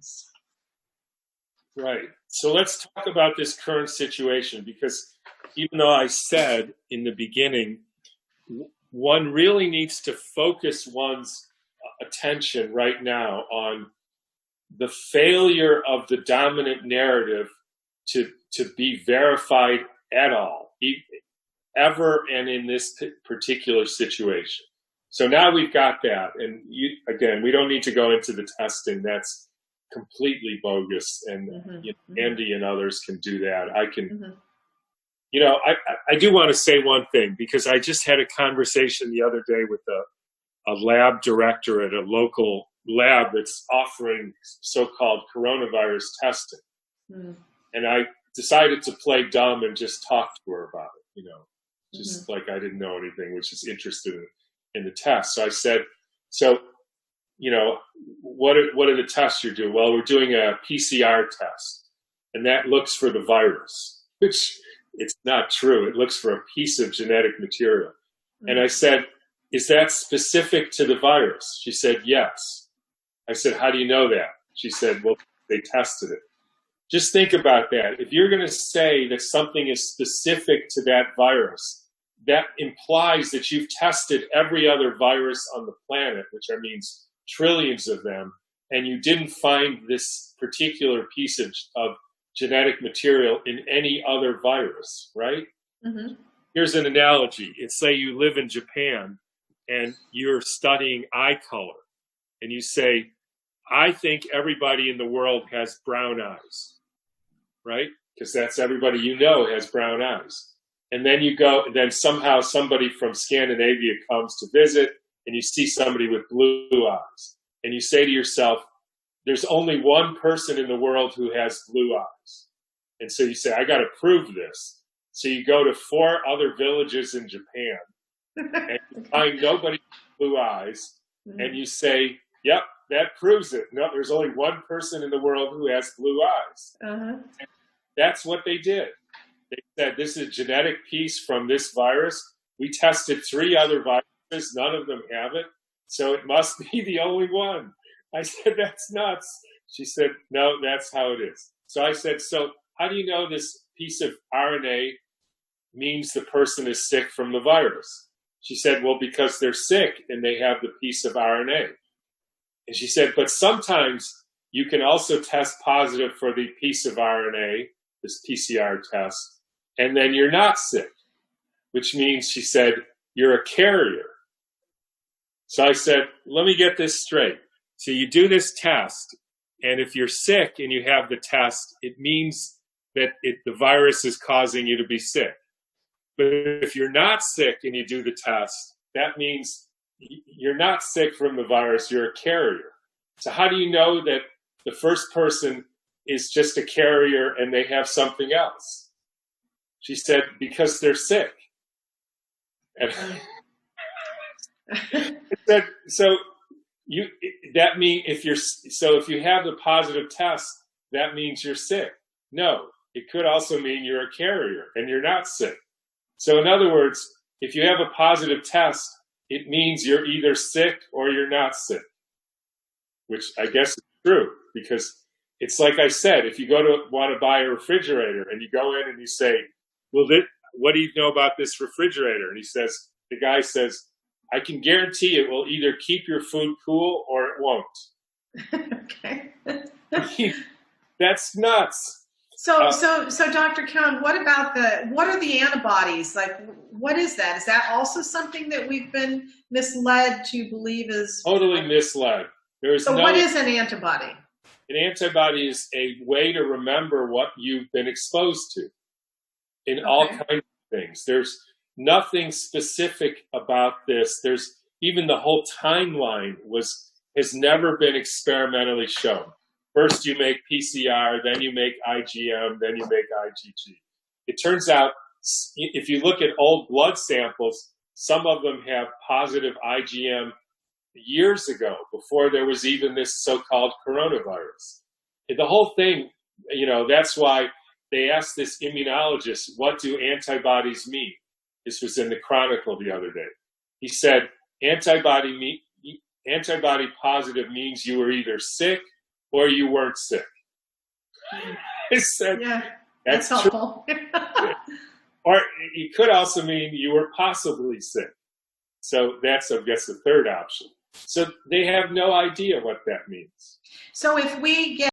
guidelines. Right. So let's talk about this current situation, because even though I said in the beginning, one really needs to focus one's attention right now on the failure of the dominant narrative to be verified at all, ever, and in this particular situation. So now we've got that, and again, we don't need to go into the testing. That's completely bogus, and Andy and others can do that. I can, I do want to say one thing, because I just had a conversation the other day with a lab director at a local lab that's offering so-called coronavirus testing. And I decided to play dumb and just talk to her about it, just like I didn't know anything, which is interested in the test. So I said, what are the tests you're doing? Well, we're doing a PCR test, and that looks for the virus, which it's not true. It looks for a piece of genetic material. And I said, is that specific to the virus? She said, yes. I said, how do you know that? She said, well, they tested it. Just think about that. If you're going to say that something is specific to that virus, that implies that you've tested every other virus on the planet, which means trillions of them, and you didn't find this particular piece of genetic material in any other virus, right? Here's an analogy. It's say you live in Japan and you're studying eye color, and you say, I think everybody in the world has brown eyes, right? Because that's everybody has brown eyes. And then you go, and then somehow somebody from Scandinavia comes to visit, and you see somebody with blue eyes. And you say to yourself, there's only one person in the world who has blue eyes. And so you say, I got to prove this. So you go to 4 other villages in Japan, and you find nobody with blue eyes, and you say, yep, that proves it. No, there's only one person in the world who has blue eyes. That's what they did. They said, this is a genetic piece from this virus. We tested 3 other viruses. None of them have it. So it must be the only one. I said, that's nuts. She said, no, that's how it is. So I said, so how do you know this piece of RNA means the person is sick from the virus? She said, well, because they're sick and they have the piece of RNA. And she said, but sometimes you can also test positive for the piece of RNA, this PCR test, and then you're not sick, which means, she said, you're a carrier. So I said, let me get this straight. So you do this test, and if you're sick and you have the test, it means that the virus is causing you to be sick. But if you're not sick and you do the test, that means you're not sick from the virus, you're a carrier. So how do you know that the first person is just a carrier and they have something else? She said, because they're sick. And I said, so that means if you have the positive test, that means you're sick. No, it could also mean you're a carrier and you're not sick. So in other words, if you have a positive test, it means you're either sick or you're not sick, which I guess is true, because it's like I said, if you want to buy a refrigerator and you go in and you say, well, what do you know about this refrigerator? And the guy says, I can guarantee it will either keep your food cool or it won't. Okay. That's nuts. So Dr. Cowan, what are the antibodies? Like, what is that? Is that also something that we've been misled to believe is? Totally misled. What is an antibody? An antibody is a way to remember what you've been exposed to in all kinds of things. There's nothing specific about this. There's even the whole timeline has never been experimentally shown. First you make PCR, then you make IgM, then you make IgG. It turns out, if you look at old blood samples, some of them have positive IgM years ago, before there was even this so-called coronavirus. And the whole thing, that's why they asked this immunologist, what do antibodies mean? This was in the Chronicle the other day. He said, antibody positive means you were either sick or you weren't sick. I said, Yeah, that's helpful. Or it could also mean you were possibly sick. So that's, I guess, the third option. So they have no idea what that means. So if we get